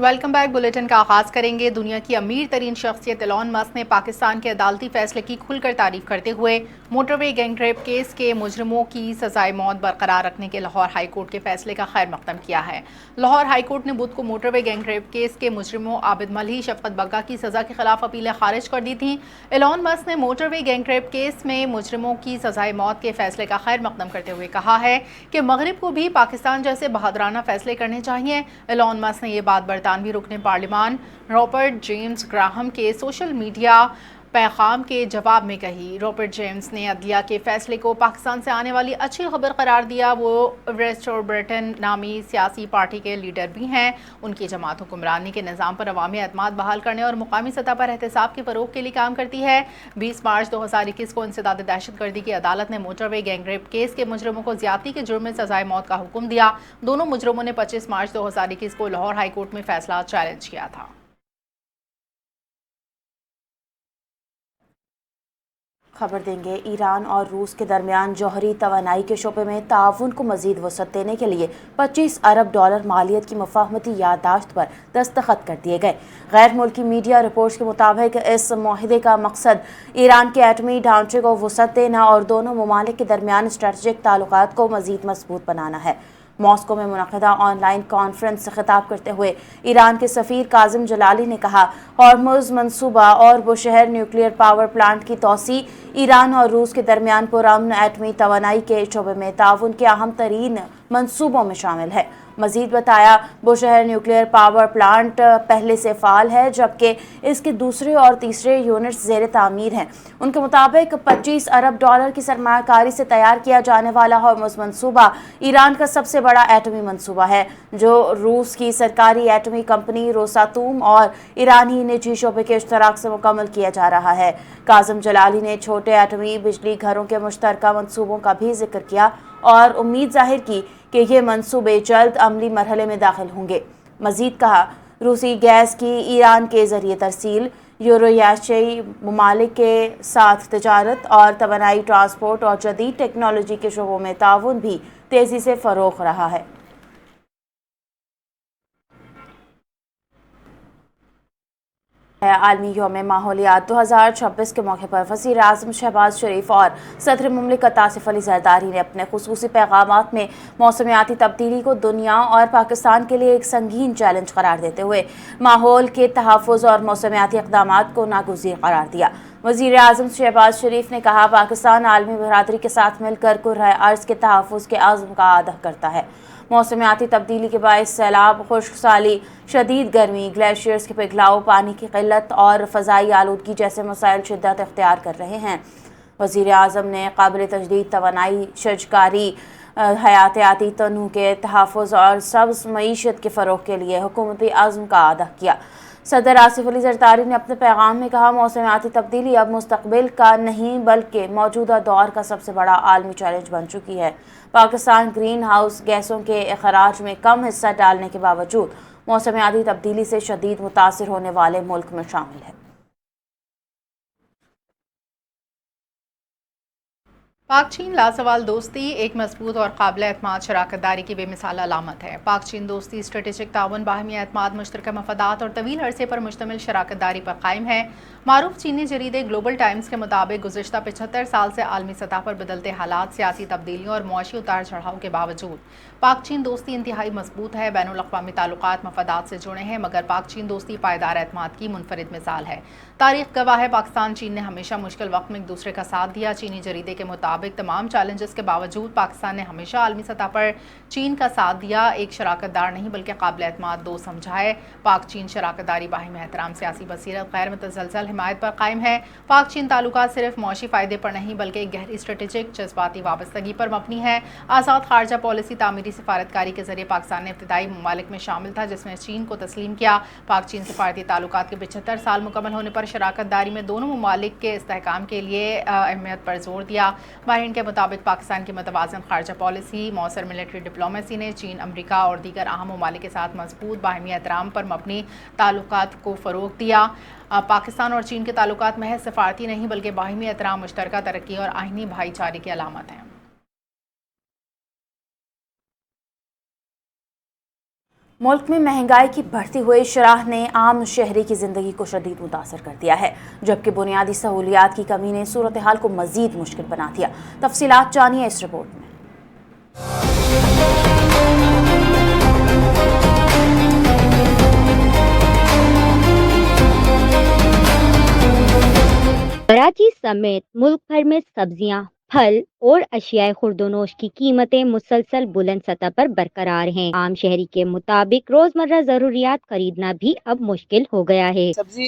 Welcome back bulletin کا آغاز کریں گے۔ دنیا کی امیر ترین شخصیت ایلون مسک نے پاکستان کے عدالتی فیصلے کی کھل کر تعریف کرتے ہوئے موٹر وے گینگ ریپ کیس کے مجرموں کی سزائے موت برقرار رکھنے کے لاہور ہائی کورٹ کے فیصلے کا خیر مقدم کیا ہے۔ لاہور ہائی کورٹ نے بدھ کو موٹر وے گینگ ریپ کیس کے مجرموں عابد ملہی، شفقت بگا کی سزا کے خلاف اپیلیں خارج کر دی تھیں۔ ایلون مسک نے موٹر وے گینگ ریپ کیس میں مجرموں کی سزائے موت کے فیصلے کا خیر مقدم کرتے ہوئے کہا ہے کہ مغرب کو بھی پاکستان جیسے بہادرانہ فیصلے کرنے چاہیے۔ ایلون مسک نے یہ بات برطانوی رکن پارلیمان رابرٹ جیمز گراہم کے سوشل میڈیا پیغام کے جواب میں کہی۔ رابرٹ جیمز نے عدلیہ کے فیصلے کو پاکستان سے آنے والی اچھی خبر قرار دیا۔ وہ ریسٹور برٹن نامی سیاسی پارٹی کے لیڈر بھی ہیں۔ ان کی جماعت حکمرانی کے نظام پر عوامی اعتماد بحال کرنے اور مقامی سطح پر احتساب کے فروغ کے لیے کام کرتی ہے۔ 20 مارچ 2021 کو انسداد دہشت گردی کی عدالت نے موٹر وے گینگ ریپ کیس کے مجرموں کو زیادتی کے جرم میں سزائے موت کا حکم دیا۔ دونوں مجرموں نے 25 مارچ 2021 کو لاہور ہائی کورٹ میں فیصلہ چیلنج کیا تھا۔ خبر دیں گے، ایران اور روس کے درمیان جوہری توانائی کے شعبے میں تعاون کو مزید وسعت دینے کے لیے $25 ارب مالیت کی مفاہمتی یادداشت پر دستخط کر دیے گئے۔ غیر ملکی میڈیا رپورٹس کے مطابق اس معاہدے کا مقصد ایران کے ایٹمی ڈھانچے کو وسعت دینا اور دونوں ممالک کے درمیان اسٹریٹجک تعلقات کو مزید مضبوط بنانا ہے۔ ماسکو میں منعقدہ آن لائن کانفرنس سے خطاب کرتے ہوئے ایران کے سفیر کاظم جلالی نے کہا، ہارمز منصوبہ اور بوشہر نیوکلیئر پاور پلانٹ کی توسیع ایران اور روس کے درمیان پرامن ایٹمی توانائی کے شعبے میں تعاون کے اہم ترین منصوبوں میں شامل ہے۔ مزید بتایا، بوشہر نیوکلیئر پاور پلانٹ پہلے سے فعال ہے، جبکہ اس کے دوسرے اور تیسرے یونٹس زیر تعمیر ہیں۔ ان کے مطابق $25 ارب کی سرمایہ کاری سے تیار کیا جانے والا ہارمز منصوبہ ایران کا سب سے بڑا ایٹمی منصوبہ ہے، جو روس کی سرکاری ایٹمی کمپنی روساتوم اور ایرانی نجی شعبے کے اشتراک سے مکمل کیا جا رہا ہے۔ کاظم جلالی نے چھوٹے ایٹمی بجلی گھروں کے مشترکہ منصوبوں کا بھی ذکر کیا اور امید ظاہر کی کہ یہ منصوبے جلد عملی مرحلے میں داخل ہوں گے۔ مزید کہا، روسی گیس کی ایران کے ذریعے ترسیل، یورو-ایشیائی ممالک کے ساتھ تجارت اور توانائی، ٹرانسپورٹ اور جدید ٹیکنالوجی کے شعبوں میں تعاون بھی تیزی سے فروغ رہا ہے۔ عالمی یوم ماحولیات 2026 کے موقع پر وزیر اعظم شہباز شریف اور صدر مملکت آصف علی زرداری نے اپنے خصوصی پیغامات میں موسمیاتی تبدیلی کو دنیا اور پاکستان کے لیے ایک سنگین چیلنج قرار دیتے ہوئے ماحول کے تحفظ اور موسمیاتی اقدامات کو ناگزیر قرار دیا۔ وزیر اعظم شہباز شریف نے کہا، پاکستان عالمی برادری کے ساتھ مل کر کرۂ ارض کے تحفظ کے عزم کا اعادہ کرتا ہے۔ موسمیاتی تبدیلی کے باعث سیلاب، خشک سالی، شدید گرمی، گلیشیئرز کے پگھلاؤ، پانی کی قلت اور فضائی آلودگی جیسے مسائل شدت اختیار کر رہے ہیں۔ وزیر اعظم نے قابل تجدید توانائی، شجرکاری، حیاتیاتی تنوع کے تحفظ اور سبز معیشت کے فروغ کے لیے حکومتی عزم کا اعادہ کیا۔ صدر آصف علی زرداری نے اپنے پیغام میں کہا، موسمیاتی تبدیلی اب مستقبل کا نہیں بلکہ موجودہ دور کا سب سے بڑا عالمی چیلنج بن چکی ہے۔ پاکستان گرین ہاؤس گیسوں کے اخراج میں کم حصہ ڈالنے کے باوجود موسمیاتی تبدیلی سے شدید متاثر ہونے والے ملک میں شامل ہے۔ پاک چین لازوال دوستی ایک مضبوط اور قابل اعتماد شراکت داری کی بے مثال علامت ہے۔ پاک چین دوستی اسٹریٹجک تعاون، باہمی اعتماد، مشترکہ مفادات اور طویل عرصے پر مشتمل شراکت داری پر قائم ہے۔ معروف چینی جریدے گلوبل ٹائمز کے مطابق گزشتہ 75 سال سے عالمی سطح پر بدلتے حالات، سیاسی تبدیلیوں اور معاشی اتار چڑھاؤ کے باوجود پاک چین دوستی انتہائی مضبوط ہے۔ بین الاقوامی تعلقات مفادات سے جڑے ہیں، مگر پاک چین دوستی پائیدار اعتماد کی منفرد مثال ہے۔ تاریخ گواہ ہے، پاکستان چین نے ہمیشہ مشکل وقت میں ایک دوسرے کا ساتھ دیا۔ چینی جریدے کے مطابق تمام چیلنجز کے باوجود پاکستان نے ہمیشہ عالمی سطح پر چین کا ساتھ دیا، ایک شراکت دار نہیں بلکہ قابل اعتماد دوست سمجھا ہے۔ پاک چین شراکت داری باہمی احترام، سیاسی بصیرت، غیر متزلزل حمایت پر قائم ہے۔ پاک چین تعلقات صرف معاشی فائدے پر نہیں بلکہ ایک گہری اسٹریٹجک جذباتی وابستگی پر مبنی ہے۔ آزاد خارجہ پالیسی تعمیری سفارتکاری کے ذریعے پاکستان نے ابتدائی ممالک میں شامل تھا جس میں چین کو تسلیم کیا۔ پاک چین سفارتی تعلقات کے 75 سال مکمل ہونے پر شراکت داری میں دونوں ممالک کے استحکام کے لیے اہمیت پر زور دیا۔ ماہرین کے مطابق پاکستان کی متوازن خارجہ پالیسی، مؤثر ملٹری ڈپلومیسی نے چین، امریکہ اور دیگر اہم ممالک کے ساتھ مضبوط باہمی احترام پر مبنی تعلقات کو فروغ دیا۔ پاکستان اور چین کے تعلقات محض سفارتی نہیں بلکہ باہمی احترام، مشترکہ ترقی اور آئینی بھائی چارے کی علامت ہیں۔ मुल्क में महंगाई की बढ़ती हुई शरह ने आम शहरी की ज़िंदगी को शदीद मुतासर कर दिया है, जबकि बुनियादी सहूलियात की कमी ने सूरत हाल को मज़ीद मुश्किल बना दिया। तफसीलात जानिए इस रिपोर्ट में। कराची समेत मुल्क भर में सब्जियां, फल और अशियाए खुर्दोनोश की कीमतें मुसलसल बुलंद सतह पर बरकरार हैं। आम शहरी के मुताबिक रोजमर्रा जरूरियात खरीदना भी अब मुश्किल हो गया है। सब्जी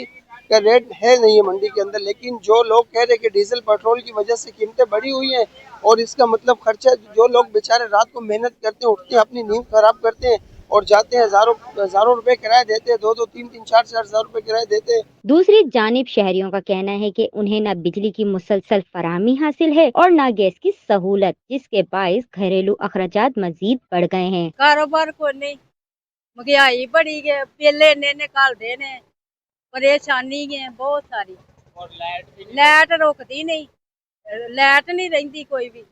का रेट है नहीं है मंडी के अंदर, लेकिन जो लोग कह रहे हैं कि डीजल पेट्रोल की वजह से कीमतें बढ़ी हुई हैं और इसका मतलब खर्चा, जो लोग बेचारे रात को मेहनत करते हैं, उठते हैं, अपनी नींद खराब करते हैं और जाते हैं, हजारों रुपए किराया देते हैं, 2-2, 3-3, 4-4 हजार रुपए किराया देते हैं। दूसरी जानिब शहरियों का कहना है कि उन्हें न बिजली की मुसलसल फराहमी हासिल है और न गैस की सहूलत, जिसके बाइस घरेलू अखराजात मजीद बढ़ गए हैं। कारोबार को नहीं, महंगाई बढ़ी है, पहले ने निकाल देने, परेशानी है बहुत सारी, और लाइट रोकती नहीं, लाइट नहीं रहती कोई भी,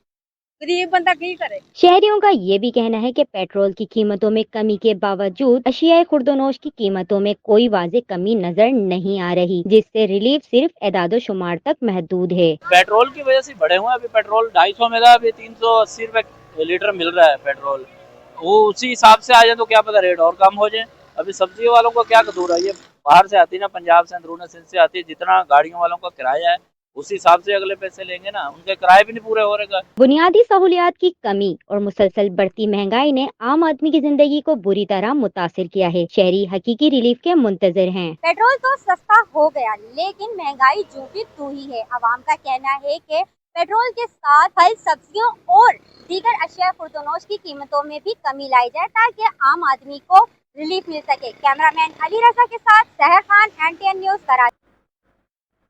गरीब बंदा की करे। शहरियों का ये भी कहना है कि पेट्रोल की कीमतों में कमी के बावजूद अशियाए खुर्दोनोश की कीमतों में कोई वाज़ेह कमी नजर नहीं आ रही, जिससे रिलीफ सिर्फ एदादो शुमार तक महदूद है। पेट्रोल की वजह से बढ़े हुए हैं। अभी पेट्रोल 250 में था, अभी 380 रुपए लीटर मिल रहा है पेट्रोल। वो उसी हिसाब से आ जाए तो क्या पता रेट और कम हो जाए। अभी सब्जी वालों को क्या कसूर है, ये बाहर से आती है ना, पंजाब से, अंदरून सिंध से आती है, जितना गाड़ियों वालों का किराया है उसी हिसाब से अगले पैसे लेंगे ना, उनके किराए भी नहीं पूरे हो रहे। बुनियादी सहूलियात की कमी और मुसलसल बढ़ती महंगाई ने आम आदमी की जिंदगी को बुरी तरह मुतासिर किया है। शहरी हकीकी रिलीफ के मुंतजर हैं। पेट्रोल तो सस्ता हो गया, लेकिन महंगाई जो की तू ही है। अवाम का कहना है कि पेट्रोल के साथ फल, सब्जियों और दीगर अशिया खुर्दोनोश की कीमतों में भी कमी लाई जाए ताकि आम आदमी को रिलीफ मिल सके। कैमरामैन अली रजा के साथ सहर Khan, NTN news, Karachi.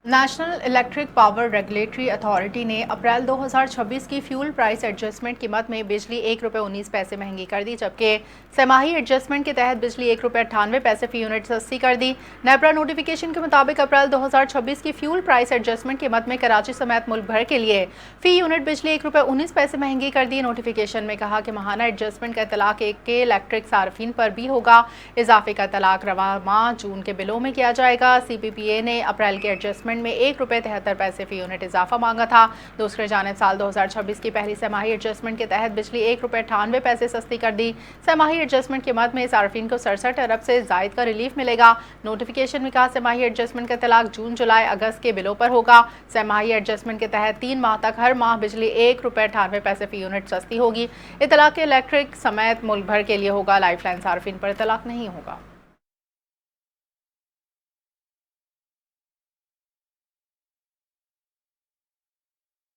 National electric power regulatory authority ने अप्रैल 2026 की फ्यूल प्राइस एडजस्टमेंट कीमत में बिजली ₹1.19 महंगी कर दी, जबकि सेमाही एडजस्टमेंट के तहत बिजली ₹1.98 फी यूनिट सस्ती कर दी। नेपरा नोटिफिकेशन के मुताबिक अप्रैल 2026 की फ्यूल प्राइस एडजस्टमेंट कीमत में कराची समेत मुल्क भर के लिए फी यूनिट बिजली ₹1.19 महंगी कर दी। नोटिफिकेशन में कहा कि माहाना एडजस्टमेंट का इतलाक के इलेक्ट्रिक सार्फिन पर भी होगा। इजाफे का इतलाक रवा माह जून के बिलों में किया जाएगा। CPPA ने अप्रैल के एडजस्टमेंट में ₹1.73 फी यूनिट इजाफा मांगा था। दूसरी जानिब साल 2026 की पहली सेमाही एडजस्टमेंट के तहत बिजली ₹1.98 सस्ती कर दी। सेमाही एडजस्टमेंट की मद में सार्फिन को 67 अरब से जायद का रिलीफ मिलेगा। नोटिफिकेशन में कहा सेमाही एडजस्टमेंट का इतलाक जून, जुलाई, अगस्त के बिलों पर होगा। सेमाही एडजस्टमेंट के तहत 3 माह तक हर माह बिजली ₹1.98 फी यूनिट सस्ती होगी। इतलाक के इलेक्ट्रिक समेत मुल्क भर के लिए होगा। लाइफलाइन सार्फिन पर इतलाक नहीं होगा।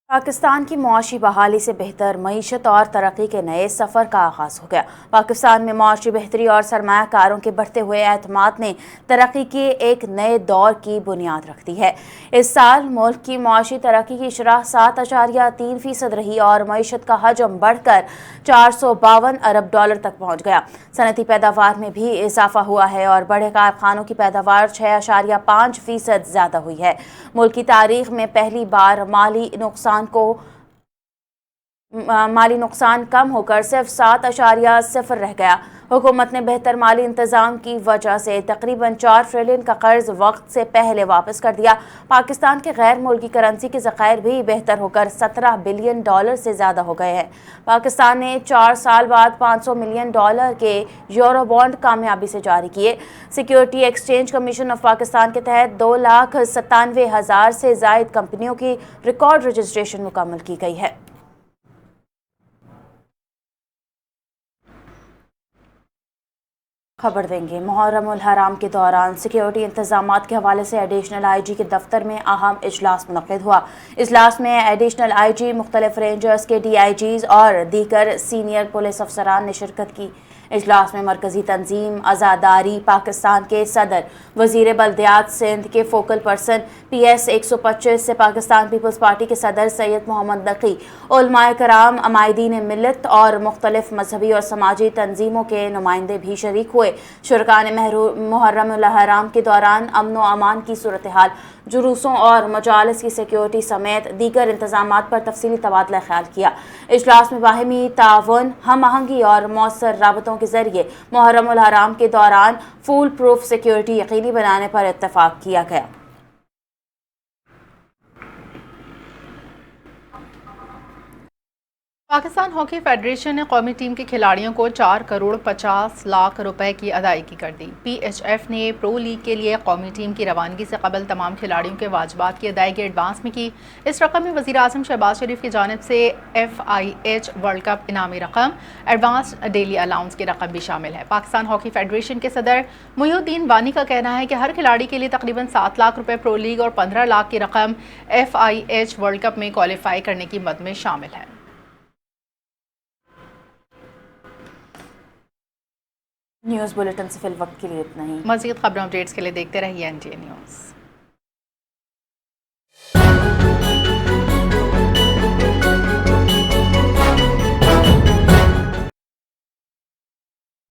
पाकिस्तान की मुआशी बहाली से बेहतर मईशत और तरक्की के नए सफ़र का आगाज़ हो गया। पाकिस्तान में मुआशी बेहतरी और सरमायाकारों के बढ़ते हुए एतमाद ने तरक्की के एक नए दौर की बुनियाद रख दी है। इस साल मुल्क की मुआशी तरक्की की शरह 7.3% रही और मईशत का हजम बढ़कर $452 अरब तक पहुँच गया। सनती पैदावार में भी इजाफा हुआ है और बड़े कारखानों की पैदावार 6.5% ज़्यादा हुई है। मुल्क की तारीख में पहली बार माली नुकसान कम होकर सिर्फ 7.0 रह गया। हुकूमत ने बेहतर माली इंतजाम की वजह से तकरीबन 4 ट्रिलियन का कर्ज वक्त से पहले वापस कर दिया। पाकिस्तान के गैर मुल्की करेंसी के ज़खायर भी बेहतर होकर $17 बिलियन से ज़्यादा हो गए हैं। पाकिस्तान ने 4 साल बाद $500 मिलियन के यूरो बॉन्ड कामयाबी से जारी किए। Security exchange commission of Pakistan के तहत 2,97,000 से ज़ायद कंपनियों की रिकॉर्ड रजिस्ट्रेशन मुकम्मल की गई है। खबर देंगे मुहर्रम उल हराम के दौरान सिक्योरिटी इंतजामात के हवाले से एडिशनल IG के दफ्तर में अहम इजलास मुनक़िद हुआ। इजलास में एडिशनल IG, मुख्तलिफ रेंजर्स के DIGs और दीगर सीनियर पुलिस अफसरान ने शिरकत की। इजलास में मरकज़ी तंजीम आज़ादारी पाकिस्तान के सदर, वज़ीर बल्दियात सिंध के फोकल पर्सन PS 125 से पाकिस्तान पीपल्स पार्टी के सदर सैयद मोहम्मद नकी, उलमाए कराम, अमायदीन मिल्लत और मुख्तलिफ मजहबी और समाजी तंजीमों के नुमाइंदे भी शरीक हुए। शुरका ने मुहर्रम उल हराम के दौरान अमन व अमान की सूरत हाल, जुलूसों और मजालिस की सिक्योरिटी समेत दीगर इंतजामात पर तफसीली तबादला ख्याल किया। इजलास में बाहमी ताउन, हम आहंगी और मौसर राबतों के जरिए मुहर्रम उल हराम के दौरान फूल प्रूफ सिक्योरिटी यकीनी बनाने पर इत्तफाक किया गया। पाकिस्तान हॉकी फेडरेशन ने कौमी टीम के खिलाड़ियों को 4 करोड़ 50 लाख रुपए की अदायगी कर दी। PHF ने प्रो लीग के लिए कौमी टीम की रवानगी से कबल तमाम खिलाड़ियों के वाजबात की अदायगी एडवांस में की। इस रकम में वज़ीर आज़म शहबाज शरीफ की जानिब से FIH वर्ल्ड कप इनामी रकम, एडवांस डेली अलाउंस की रकम भी शामिल है। पाकिस्तान हॉकी फेडरेशन के सदर मुहिउद्दीन वानी का कहना है कि हर खिलाड़ी के लिए तकरीबन 7 लाख रुपए प्रो लीग और 15 लाख की रकम FIH वर्ल्ड कप में क्वालिफाई करने की मद में शामिल है। न्यूज़ बुलेटिन से फिल वक्त के लिए इतना ही। मज़ीद खबरों अपडेट्स के लिए देखते रहिए NTA न्यूज़।